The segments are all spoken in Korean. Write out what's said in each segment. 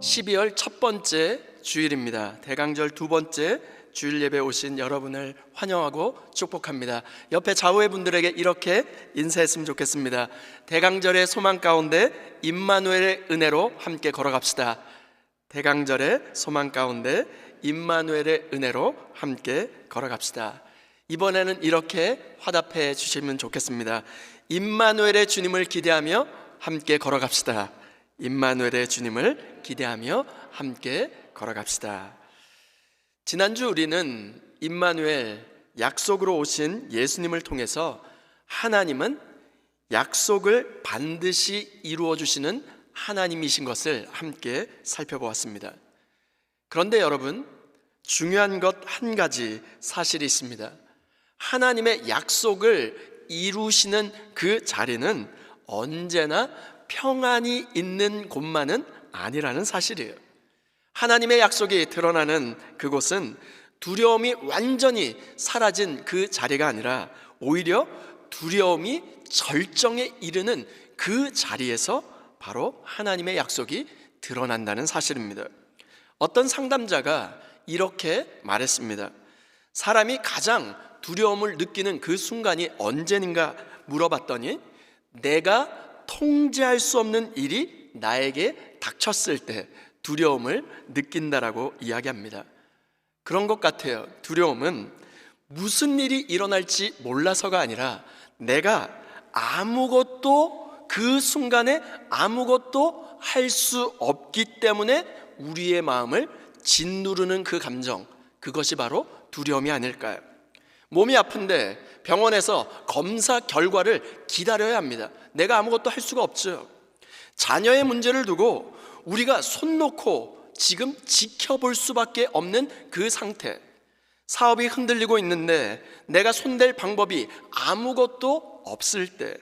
12월 첫 번째 주일입니다. 대강절 두 번째 주일 예배 오신 여러분을 환영하고 축복합니다. 옆에 좌우의 분들에게 이렇게 인사했으면 좋겠습니다. 대강절의 소망 가운데 임마누엘의 은혜로 함께 걸어갑시다. 대강절의 소망 가운데 임마누엘의 은혜로 함께 걸어갑시다. 이번에는 이렇게 화답해 주시면 좋겠습니다. 임마누엘의 주님을 기대하며 함께 걸어갑시다. 임마누엘의 주님을 기대하며 함께 걸어갑시다. 지난주 우리는 임마누엘, 약속으로 오신 예수님을 통해서 하나님은 약속을 반드시 이루어 주시는 하나님이신 것을 함께 살펴보았습니다. 그런데 여러분, 중요한 것 한 가지 사실이 있습니다. 하나님의 약속을 이루시는 그 자리는 언제나 평안이 있는 곳만은 아니라는 사실이에요. 하나님의 약속이 드러나는 그곳은 두려움이 완전히 사라진 그 자리가 아니라 오히려 두려움이 절정에 이르는 그 자리에서 바로 하나님의 약속이 드러난다는 사실입니다. 어떤 상담자가 이렇게 말했습니다. 사람이 가장 두려움을 느끼는 그 순간이 언제인가 물어봤더니 내가 통제할 수 없는 일이 나에게 닥쳤을 때 두려움을 느낀다라고 이야기합니다. 그런 것 같아요. 두려움은 무슨 일이 일어날지 몰라서가 아니라 내가 아무것도 그 순간에 아무것도 할 수 없기 때문에 우리의 마음을 짓누르는 그 감정, 그것이 바로 두려움이 아닐까요? 몸이 아픈데 병원에서 검사 결과를 기다려야 합니다. 내가 아무것도 할 수가 없죠. 자녀의 문제를 두고 우리가 손 놓고 지금 지켜볼 수밖에 없는 그 상태, 사업이 흔들리고 있는데 내가 손댈 방법이 아무것도 없을 때,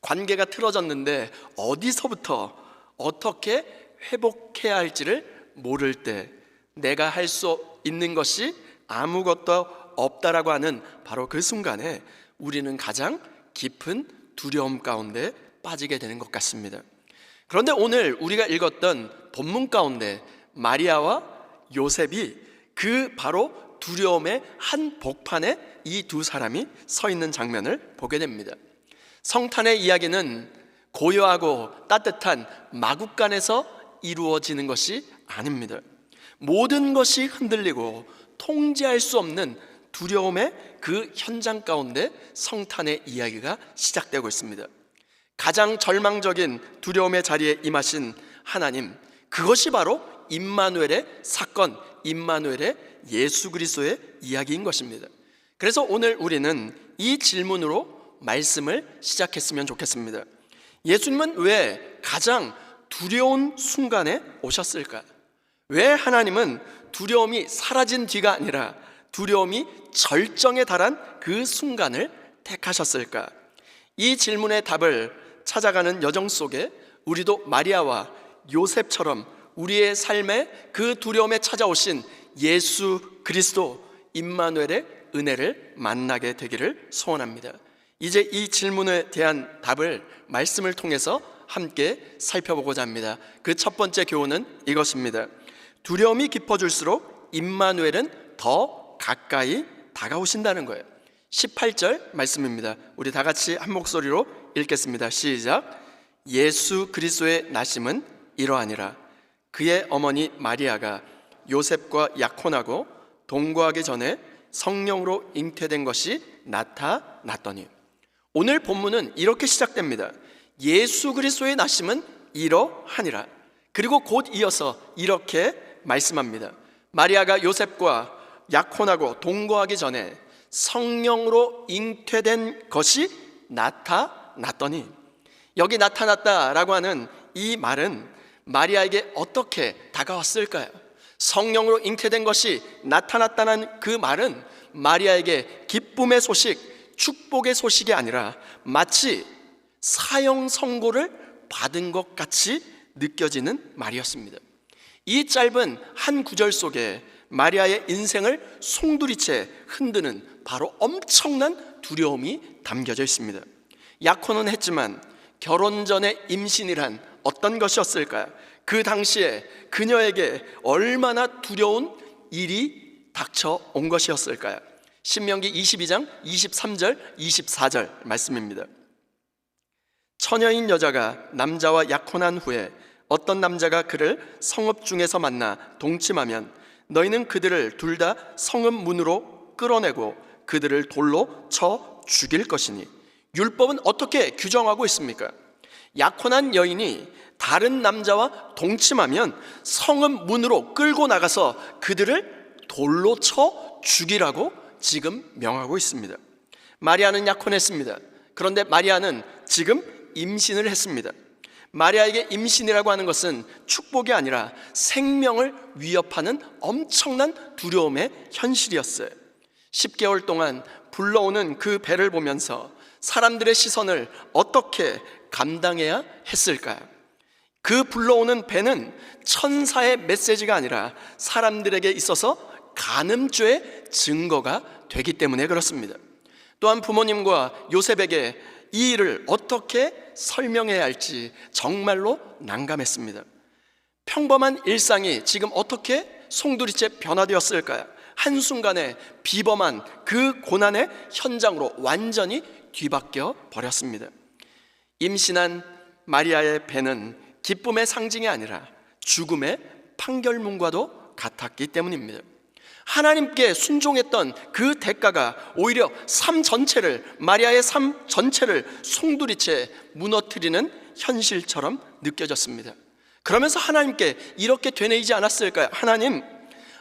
관계가 틀어졌는데 어디서부터 어떻게 회복해야 할지를 모를 때, 내가 할 수 있는 것이 아무것도 없다라고 하는 바로 그 순간에 우리는 가장 깊은 두려움 가운데 빠지게 되는 것 같습니다. 그런데 오늘 우리가 읽었던 본문 가운데 마리아와 요셉이 그 바로 두려움의 한 복판에 이 두 사람이 서 있는 장면을 보게 됩니다. 성탄의 이야기는 고요하고 따뜻한 마국간에서 이루어지는 것이 아닙니다. 모든 것이 흔들리고 통제할 수 없는 두려움의 그 현장 가운데 성탄의 이야기가 시작되고 있습니다. 가장 절망적인 두려움의 자리에 임하신 하나님, 그것이 바로 임마누엘의 사건, 임마누엘의 예수 그리스도의 이야기인 것입니다. 그래서 오늘 우리는 이 질문으로 말씀을 시작했으면 좋겠습니다. 예수님은 왜 가장 두려운 순간에 오셨을까? 왜 하나님은 두려움이 사라진 뒤가 아니라 두려움이 절정에 달한 그 순간을 택하셨을까? 이 질문의 답을 찾아가는 여정 속에 우리도 마리아와 요셉처럼 우리의 삶에 그 두려움에 찾아오신 예수 그리스도 임마누엘의 은혜를 만나게 되기를 소원합니다. 이제 이 질문에 대한 답을 말씀을 통해서 함께 살펴보고자 합니다. 그 첫 번째 교훈은 이것입니다. 두려움이 깊어질수록 임마누엘은 더 가까이 다가오신다는 거예요. 18절 말씀입니다. 우리 다 같이 한 목소리로 읽겠습니다. 시작. 예수 그리스도의 나심은 이러하니라. 그의 어머니 마리아가 요셉과 약혼하고 동거하기 전에 성령으로 잉태된 것이 나타났더니. 오늘 본문은 이렇게 시작됩니다. 예수 그리스도의 나심은 이러하니라. 그리고 곧 이어서 이렇게 말씀합니다. 마리아가 요셉과 약혼하고 동거하기 전에 성령으로 잉태된 것이 나타났더니, 여기 나타났다라고 하는 이 말은 마리아에게 어떻게 다가왔을까요? 성령으로 잉태된 것이 나타났다는 그 말은 마리아에게 기쁨의 소식, 축복의 소식이 아니라 마치 사형 선고를 받은 것 같이 느껴지는 말이었습니다. 이 짧은 한 구절 속에 마리아의 인생을 송두리째 흔드는 바로 엄청난 두려움이 담겨져 있습니다. 약혼은 했지만 결혼 전에 임신이란 어떤 것이었을까요? 그 당시에 그녀에게 얼마나 두려운 일이 닥쳐온 것이었을까요? 신명기 22장 23절 24절 말씀입니다. 처녀인 여자가 남자와 약혼한 후에 어떤 남자가 그를 성읍 중에서 만나 동침하면 너희는 그들을 둘 다 성읍 문으로 끌어내고 그들을 돌로 쳐 죽일 것이니. 율법은 어떻게 규정하고 있습니까? 약혼한 여인이 다른 남자와 동침하면 성읍 문으로 끌고 나가서 그들을 돌로 쳐 죽이라고 지금 명하고 있습니다. 마리아는 약혼했습니다. 그런데 마리아는 지금 임신을 했습니다. 마리아에게 임신이라고 하는 것은 축복이 아니라 생명을 위협하는 엄청난 두려움의 현실이었어요. 10개월 동안 불러오는 그 배를 보면서 사람들의 시선을 어떻게 감당해야 했을까요? 그 불러오는 배는 천사의 메시지가 아니라 사람들에게 있어서 간음죄의 증거가 되기 때문에 그렇습니다. 또한 부모님과 요셉에게 이 일을 어떻게 설명해야 할지 정말로 난감했습니다. 평범한 일상이 지금 어떻게 송두리째 변화되었을까요? 한순간에 비범한 그 고난의 현장으로 완전히 뒤바뀌어 버렸습니다. 임신한 마리아의 배는 기쁨의 상징이 아니라 죽음의 판결문과도 같았기 때문입니다. 하나님께 순종했던 그 대가가 오히려 삶 전체를, 마리아의 삶 전체를 송두리째 무너뜨리는 현실처럼 느껴졌습니다. 그러면서 하나님께 이렇게 되뇌이지 않았을까요?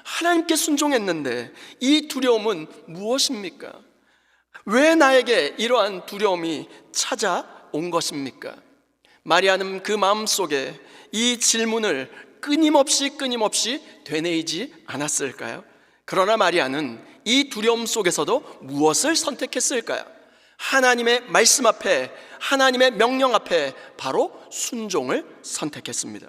하나님께 순종했는데 이 두려움은 무엇입니까? 왜 나에게 이러한 두려움이 찾아온 것입니까? 마리아는 그 마음속에 이 질문을 끊임없이 되뇌이지 않았을까요? 그러나 마리아는 이 두려움 속에서도 무엇을 선택했을까요? 하나님의 말씀 앞에, 하나님의 명령 앞에 바로 순종을 선택했습니다.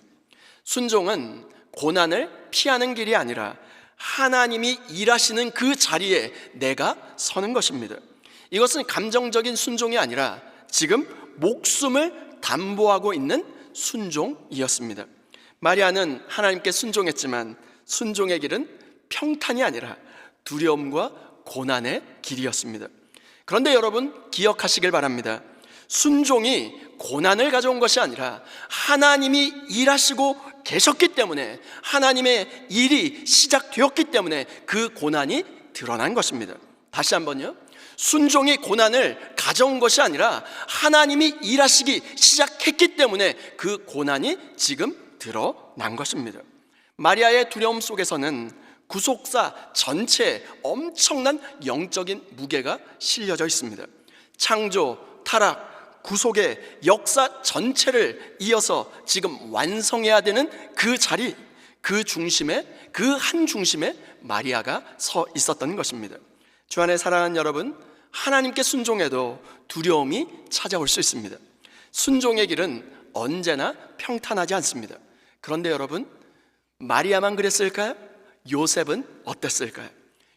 순종은 고난을 피하는 길이 아니라 하나님이 일하시는 그 자리에 내가 서는 것입니다. 이것은 감정적인 순종이 아니라 지금 목숨을 담보하고 있는 순종이었습니다. 마리아는 하나님께 순종했지만 순종의 길은 평탄이 아니라 두려움과 고난의 길이었습니다. 그런데 여러분 기억하시길 바랍니다. 순종이 고난을 가져온 것이 아니라 하나님이 일하시고 계셨기 때문에, 하나님의 일이 시작되었기 때문에 그 고난이 드러난 것입니다. 다시 한번요. 순종이 고난을 가져온 것이 아니라 하나님이 일하시기 시작했기 때문에 그 고난이 지금 드러난 것입니다. 마리아의 두려움 속에서는 구속사 전체에 엄청난 영적인 무게가 실려져 있습니다. 창조, 타락, 구속의 역사 전체를 이어서 지금 완성해야 되는 그 자리, 그 중심에, 그 한 중심에 마리아가 서 있었던 것입니다. 주 안에 사랑하는 여러분, 하나님께 순종해도 두려움이 찾아올 수 있습니다. 순종의 길은 언제나 평탄하지 않습니다. 그런데 여러분, 마리아만 그랬을까요? 요셉은 어땠을까요?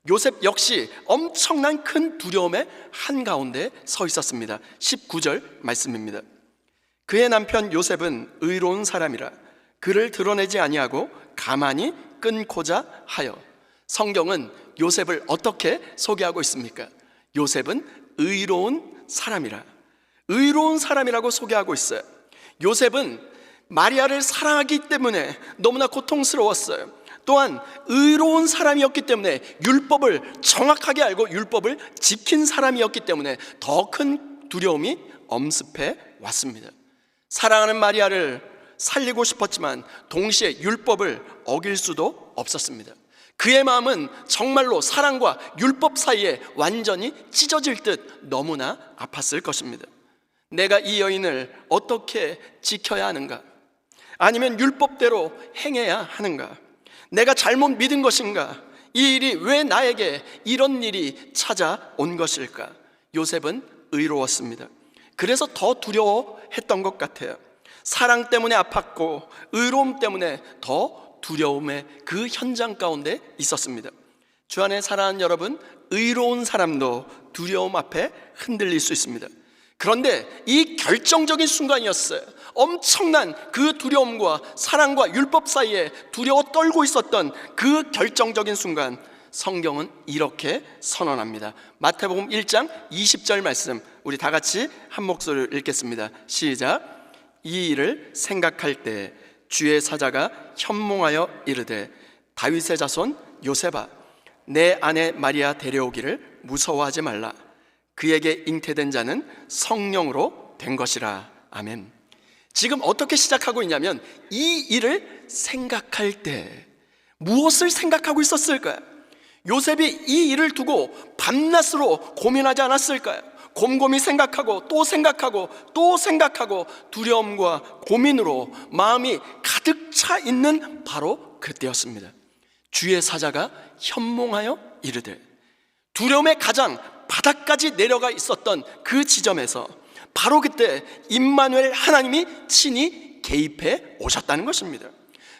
요셉 역시 엄청난 큰 두려움의 한가운데 서 있었습니다. 19절 말씀입니다. 그의 남편 요셉은 의로운 사람이라 그를 드러내지 아니하고 가만히 끊고자 하여. 성경은 요셉을 어떻게 소개하고 있습니까? 요셉은 의로운 사람이라, 의로운 사람이라고 소개하고 있어요. 요셉은 마리아를 사랑하기 때문에 너무나 고통스러웠어요. 또한 의로운 사람이었기 때문에 율법을 정확하게 알고 율법을 지킨 사람이었기 때문에 더 큰 두려움이 엄습해 왔습니다. 사랑하는 마리아를 살리고 싶었지만 동시에 율법을 어길 수도 없었습니다. 그의 마음은 정말로 사랑과 율법 사이에 완전히 찢어질 듯 너무나 아팠을 것입니다. 내가 이 여인을 어떻게 지켜야 하는가? 아니면 율법대로 행해야 하는가? 내가 잘못 믿은 것인가? 이 일이 왜 나에게 이런 일이 찾아온 것일까? 요셉은 의로웠습니다. 그래서 더 두려워했던 것 같아요. 사랑 때문에 아팠고 의로움 때문에 더 두려움의 그 현장 가운데 있었습니다. 주 안에 사랑하는 여러분, 의로운 사람도 두려움 앞에 흔들릴 수 있습니다. 그런데 이 결정적인 순간이었어요. 엄청난 그 두려움과 사랑과 율법 사이에 두려워 떨고 있었던 그 결정적인 순간, 성경은 이렇게 선언합니다. 마태복음 1장 20절 말씀, 우리 다 같이 한 목소리로 읽겠습니다. 시작. 이 일을 생각할 때 주의 사자가 현몽하여 이르되 다윗의 자손 요셉아, 내 아내 마리아 데려오기를 무서워하지 말라. 그에게 잉태된 자는 성령으로 된 것이라. 아멘. 지금 어떻게 시작하고 있냐면, 이 일을 생각할 때 무엇을 생각하고 있었을까요? 요셉이 이 일을 두고 밤낮으로 고민하지 않았을까요? 곰곰이 생각하고 또 생각하고 또 생각하고 두려움과 고민으로 마음이 가득 차 있는 바로 그때였습니다. 주의 사자가 현몽하여 이르되, 두려움의 가장 바닥까지 내려가 있었던 그 지점에서 바로 그때 임마누엘 하나님이 친히 개입해 오셨다는 것입니다.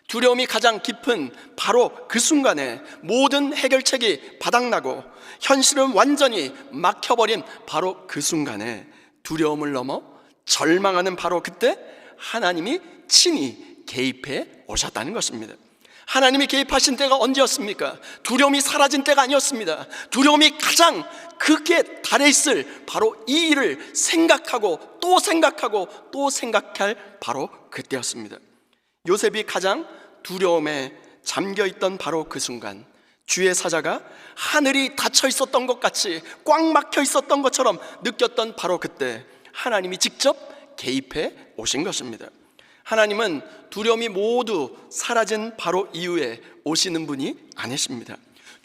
두려움이 가장 깊은 바로 그 순간에 모든 해결책이 바닥나고 현실은 완전히 막혀버린 바로 그 순간에 두려움을 넘어 절망하는 바로 그때 하나님이 친히 개입해 오셨다는 것입니다. 하나님이 개입하신 때가 언제였습니까? 두려움이 사라진 때가 아니었습니다. 두려움이 가장 극에 달해 있을 바로 이 일을 생각하고 또 생각하고 또 생각할 바로 그때였습니다. 요셉이 가장 두려움에 잠겨있던 바로 그 순간, 주의 사자가 하늘이 닫혀 있었던 것 같이 꽉 막혀 있었던 것처럼 느꼈던 바로 그때 하나님이 직접 개입해 오신 것입니다. 하나님은 두려움이 모두 사라진 바로 이후에 오시는 분이 아니십니다.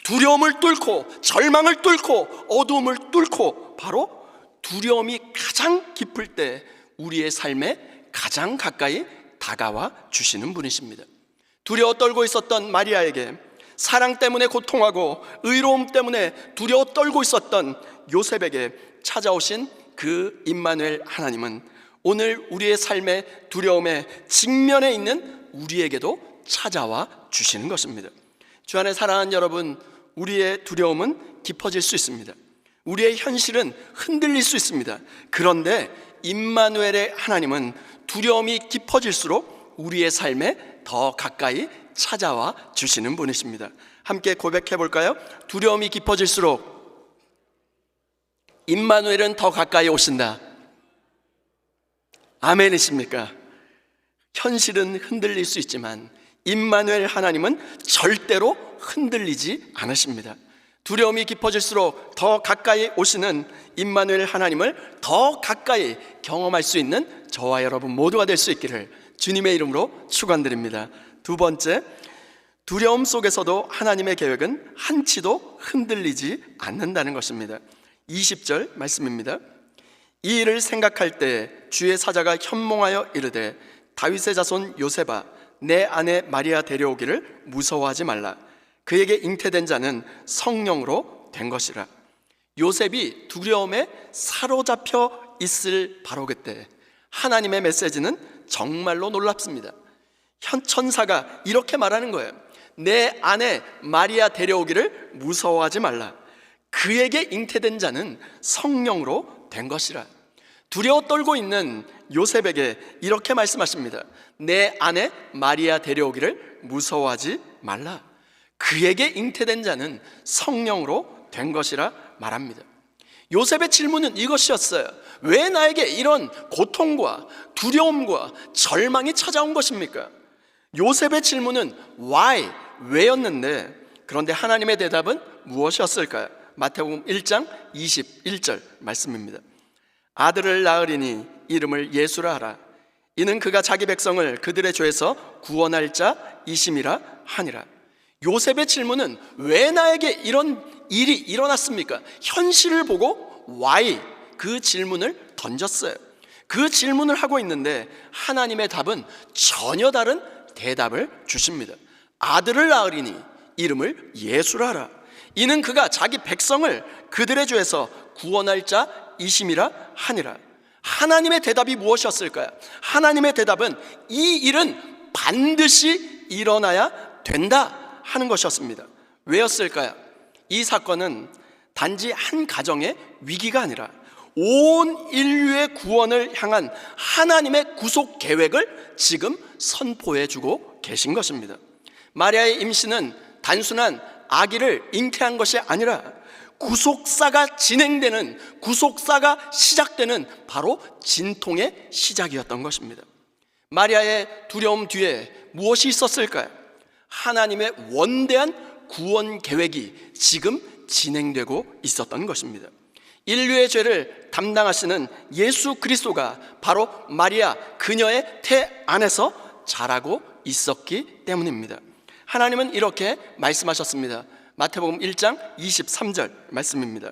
두려움을 뚫고 절망을 뚫고 어두움을 뚫고 바로 두려움이 가장 깊을 때 우리의 삶에 가장 가까이 다가와 주시는 분이십니다. 두려워 떨고 있었던 마리아에게, 사랑 때문에 고통하고 의로움 때문에 두려워 떨고 있었던 요셉에게 찾아오신 그 임마누엘 하나님은 오늘 우리의 삶의 두려움의 직면에 있는 우리에게도 찾아와 주시는 것입니다. 주 안에 사랑하는 여러분, 우리의 두려움은 깊어질 수 있습니다. 우리의 현실은 흔들릴 수 있습니다. 그런데 임마누엘의 하나님은 두려움이 깊어질수록 우리의 삶에 더 가까이 찾아와 주시는 분이십니다. 함께 고백해 볼까요? 두려움이 깊어질수록 임마누엘은 더 가까이 오신다. 아멘이십니까? 현실은 흔들릴 수 있지만 임마누엘 하나님은 절대로 흔들리지 않으십니다. 두려움이 깊어질수록 더 가까이 오시는 임마누엘 하나님을 더 가까이 경험할 수 있는 저와 여러분 모두가 될 수 있기를 주님의 이름으로 축원드립니다. 두 번째, 두려움 속에서도 하나님의 계획은 한치도 흔들리지 않는다는 것입니다. 20절 말씀입니다. 이 일을 생각할 때 주의 사자가 현몽하여 이르되 다윗의 자손 요셉아, 내 아내 마리아 데려오기를 무서워하지 말라. 그에게 잉태된 자는 성령으로 된 것이라. 요셉이 두려움에 사로잡혀 있을 바로 그때 하나님의 메시지는 정말로 놀랍습니다. 천사가 이렇게 말하는 거예요. 내 아내 마리아 데려오기를 무서워하지 말라. 그에게 잉태된 자는 성령으로 된 것이라. 두려워 떨고 있는 요셉에게 이렇게 말씀하십니다. 내 아내 마리아 데려오기를 무서워하지 말라. 그에게 잉태된 자는 성령으로 된 것이라 말합니다. 요셉의 질문은 이것이었어요. 왜 나에게 이런 고통과 두려움과 절망이 찾아온 것입니까? 요셉의 질문은 why, 왜였는데, 그런데 하나님의 대답은 무엇이었을까요? 마태복음 1장 21절 말씀입니다. 아들을 낳으리니 이름을 예수라 하라. 이는 그가 자기 백성을 그들의 죄에서 구원할 자이심이라 하니라. 요셉의 질문은 왜 나에게 이런 일이 일어났습니까? 현실을 보고 why, 그 질문을 던졌어요. 그 질문을 하고 있는데 하나님의 답은 전혀 다른 대답을 주십니다. 아들을 낳으리니 이름을 예수라 하라. 이는 그가 자기 백성을 그들의 죄에서 구원할 자이심이라 하니라. 하나님의 대답이 무엇이었을까요? 하나님의 대답은 이 일은 반드시 일어나야 된다 하는 것이었습니다. 왜였을까요? 이 사건은 단지 한 가정의 위기가 아니라 온 인류의 구원을 향한 하나님의 구속 계획을 지금 선포해 주고 계신 것입니다. 마리아의 임신은 단순한 아기를 잉태한 것이 아니라 구속사가 진행되는, 구속사가 시작되는 바로 진통의 시작이었던 것입니다. 마리아의 두려움 뒤에 무엇이 있었을까요? 하나님의 원대한 구원 계획이 지금 진행되고 있었던 것입니다. 인류의 죄를 담당하시는 예수 그리스도가 바로 마리아 그녀의 태 안에서 자라고 있었기 때문입니다. 하나님은 이렇게 말씀하셨습니다. 마태복음 1장 23절 말씀입니다.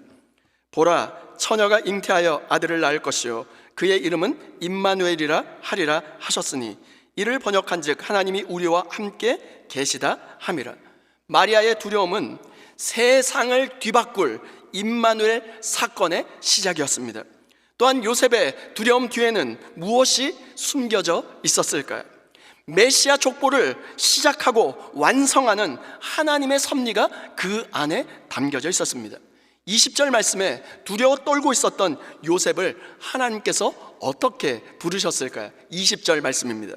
보라, 처녀가 잉태하여 아들을 낳을 것이요 그의 이름은 임마누엘이라 하리라 하셨으니 이를 번역한즉 하나님이 우리와 함께 계시다 함이라. 마리아의 두려움은 세상을 뒤바꿀 임마누엘 사건의 시작이었습니다. 또한 요셉의 두려움 뒤에는 무엇이 숨겨져 있었을까요? 메시아 족보를 시작하고 완성하는 하나님의 섭리가 그 안에 담겨져 있었습니다. 20절 말씀에 두려워 떨고 있었던 요셉을 하나님께서 어떻게 부르셨을까요? 20절 말씀입니다.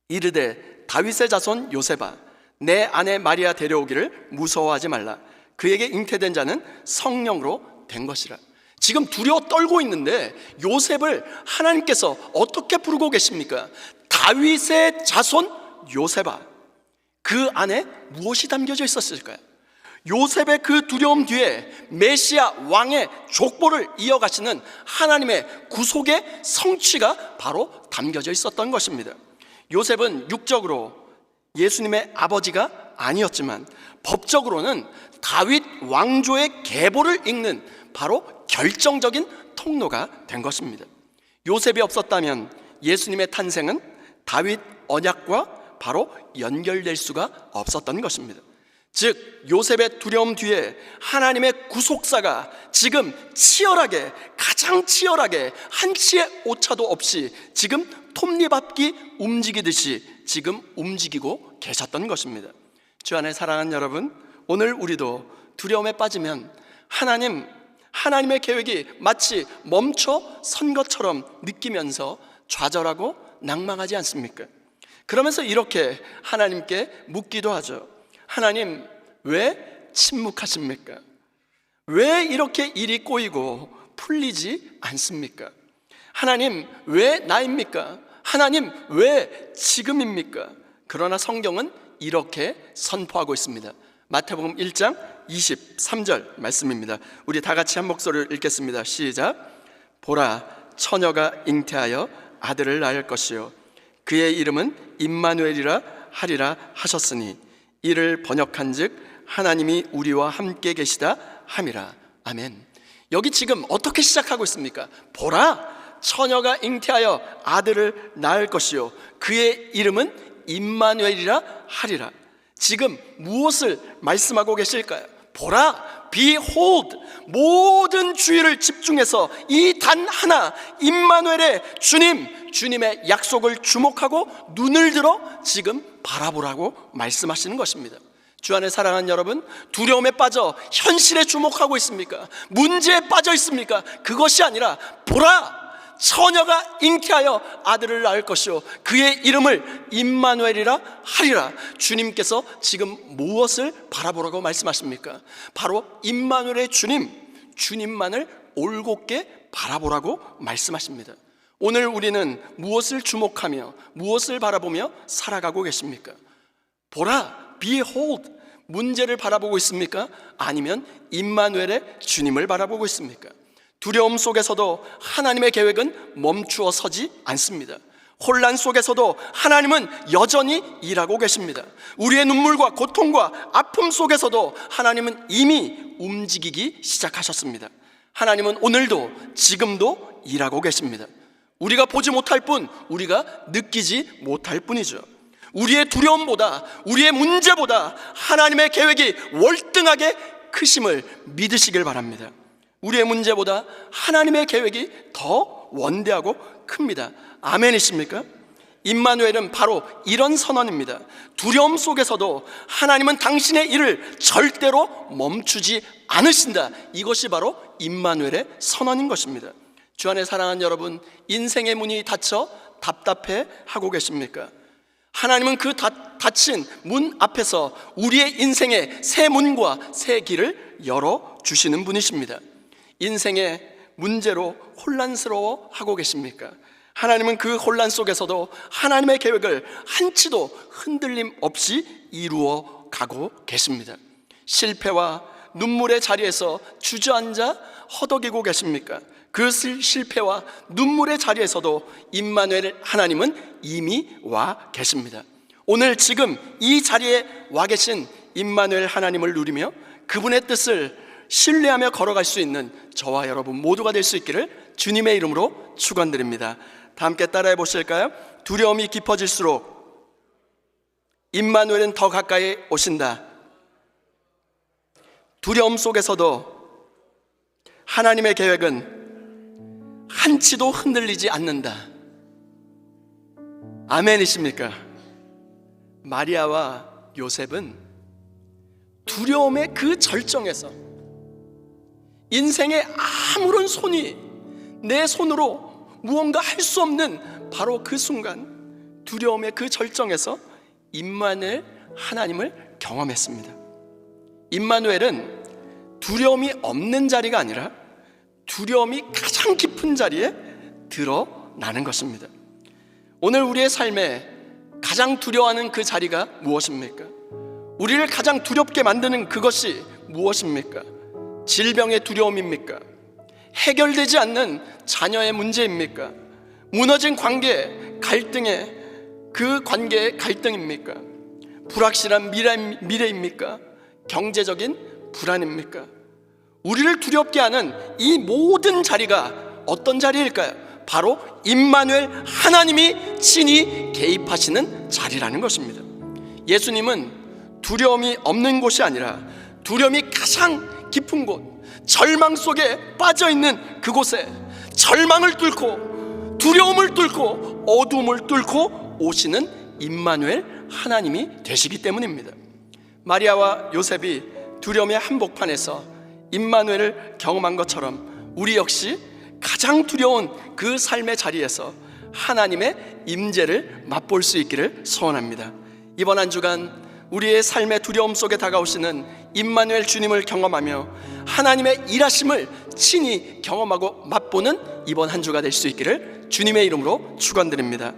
이르되 다윗의 자손 요셉아, 내 아내 마리아 데려오기를 무서워하지 말라. 그에게 잉태된 자는 성령으로 된 것이라. 지금 두려워 떨고 있는데 요셉을 하나님께서 어떻게 부르고 계십니까? 다윗의 자손 요셉아. 그 안에 무엇이 담겨져 있었을까요? 요셉의 그 두려움 뒤에 메시아 왕의 족보를 이어가시는 하나님의 구속의 성취가 바로 담겨져 있었던 것입니다. 요셉은 육적으로 예수님의 아버지가 아니었지만 법적으로는 다윗 왕조의 계보를 잇는 바로 결정적인 통로가 된 것입니다. 요셉이 없었다면 예수님의 탄생은 다윗 언약과 바로 연결될 수가 없었던 것입니다. 즉 요셉의 두려움 뒤에 하나님의 구속사가 지금 치열하게, 가장 치열하게 한치의 오차도 없이 지금 톱니바퀴 움직이듯이 지금 움직이고 계셨던 것입니다. 주 안에 사랑하는 여러분, 오늘 우리도 두려움에 빠지면 하나님의 계획이 마치 멈춰 선 것처럼 느끼면서 좌절하고 낭망하지 않습니까? 그러면서 이렇게 하나님께 묻기도 하죠. 하나님, 왜 침묵하십니까? 왜 이렇게 일이 꼬이고 풀리지 않습니까? 하나님, 왜 나입니까? 하나님, 왜 지금입니까? 그러나 성경은 이렇게 선포하고 있습니다. 마태복음 1장 23절 말씀입니다. 우리 다 같이 한 목소리를 읽겠습니다. 시작. 보라, 처녀가 잉태하여 아들을 낳을 것이요 그의 이름은 임마누엘이라 하리라 하셨으니 이를 번역한즉 하나님이 우리와 함께 계시다 함이라. 아멘. 여기 지금 어떻게 시작하고 있습니까? 보라, 처녀가 잉태하여 아들을 낳을 것이요 그의 이름은 임마누엘이라 하리라. 지금 무엇을 말씀하고 계실까요? 보라, behold, 모든 주의를 집중해서 이 단 하나 임마누엘의 주님의 약속을 주목하고 눈을 들어 지금 바라보라고 말씀하시는 것입니다. 주 안에 사랑하는 여러분, 두려움에 빠져 현실에 주목하고 있습니까? 문제에 빠져 있습니까? 그것이 아니라 보라, 처녀가 잉태하여 아들을 낳을 것이요 그의 이름을 임마누엘이라 하리라. 주님께서 지금 무엇을 바라보라고 말씀하십니까? 바로 임마누엘의 주님만을 올곧게 바라보라고 말씀하십니다. 오늘 우리는 무엇을 주목하며 무엇을 바라보며 살아가고 계십니까? 보라, behold, 문제를 바라보고 있습니까? 아니면 임마누엘의 주님을 바라보고 있습니까? 두려움 속에서도 하나님의 계획은 멈추어 서지 않습니다. 혼란 속에서도 하나님은 여전히 일하고 계십니다. 우리의 눈물과 고통과 아픔 속에서도 하나님은 이미 움직이기 시작하셨습니다. 하나님은 오늘도 지금도 일하고 계십니다. 우리가 보지 못할 뿐, 우리가 느끼지 못할 뿐이죠. 우리의 두려움보다, 우리의 문제보다 하나님의 계획이 월등하게 크심을 믿으시길 바랍니다. 우리의 문제보다 하나님의 계획이 더 원대하고 큽니다. 아멘이십니까? 임마누엘은 바로 이런 선언입니다. 두려움 속에서도 하나님은 당신의 일을 절대로 멈추지 않으신다. 이것이 바로 임마누엘의 선언인 것입니다. 주 안에 사랑하는 여러분, 인생의 문이 닫혀 답답해 하고 계십니까? 하나님은 그 닫힌 문 앞에서 우리의 인생의 새 문과 새 길을 열어주시는 분이십니다. 인생의 문제로 혼란스러워 하고 계십니까? 하나님은 그 혼란 속에서도 하나님의 계획을 한치도 흔들림 없이 이루어 가고 계십니다. 실패와 눈물의 자리에서 주저앉아 허덕이고 계십니까? 그 실패와 눈물의 자리에서도 임마누엘 하나님은 이미 와 계십니다. 오늘 지금 이 자리에 와 계신 임마누엘 하나님을 누리며 그분의 뜻을 신뢰하며 걸어갈 수 있는 저와 여러분 모두가 될 수 있기를 주님의 이름으로 축원드립니다. 다 함께 따라해 보실까요? 두려움이 깊어질수록 임마누엘은 더 가까이 오신다. 두려움 속에서도 하나님의 계획은 한치도 흔들리지 않는다. 아멘이십니까? 마리아와 요셉은 두려움의 그 절정에서 인생의 아무런 손이 내 손으로 무언가 할 수 없는 바로 그 순간 두려움의 그 절정에서 임마누엘 하나님을 경험했습니다. 임마누엘은 두려움이 없는 자리가 아니라 두려움이 가장 깊은 자리에 드러나는 것입니다. 오늘 우리의 삶에 가장 두려워하는 그 자리가 무엇입니까? 우리를 가장 두렵게 만드는 그것이 무엇입니까? 질병의 두려움입니까? 해결되지 않는 자녀의 문제입니까? 무너진 관계, 갈등의 그 관계의 갈등입니까? 불확실한 미래입니까? 경제적인 불안입니까? 우리를 두렵게 하는 이 모든 자리가 어떤 자리일까요? 바로 임마누엘 하나님이 친히 개입하시는 자리라는 것입니다. 예수님은 두려움이 없는 곳이 아니라 두려움이 가장 깊은 곳, 절망 속에 빠져있는 그곳에 절망을 뚫고 두려움을 뚫고 어두움을 뚫고 오시는 임마누엘 하나님이 되시기 때문입니다. 마리아와 요셉이 두려움의 한복판에서 임마누엘을 경험한 것처럼 우리 역시 가장 두려운 그 삶의 자리에서 하나님의 임재를 맛볼 수 있기를 소원합니다. 이번 한 주간 우리의 삶의 두려움 속에 다가오시는 임마누엘 주님을 경험하며 하나님의 일하심을 친히 경험하고 맛보는 이번 한 주가 될 수 있기를 주님의 이름으로 축원드립니다.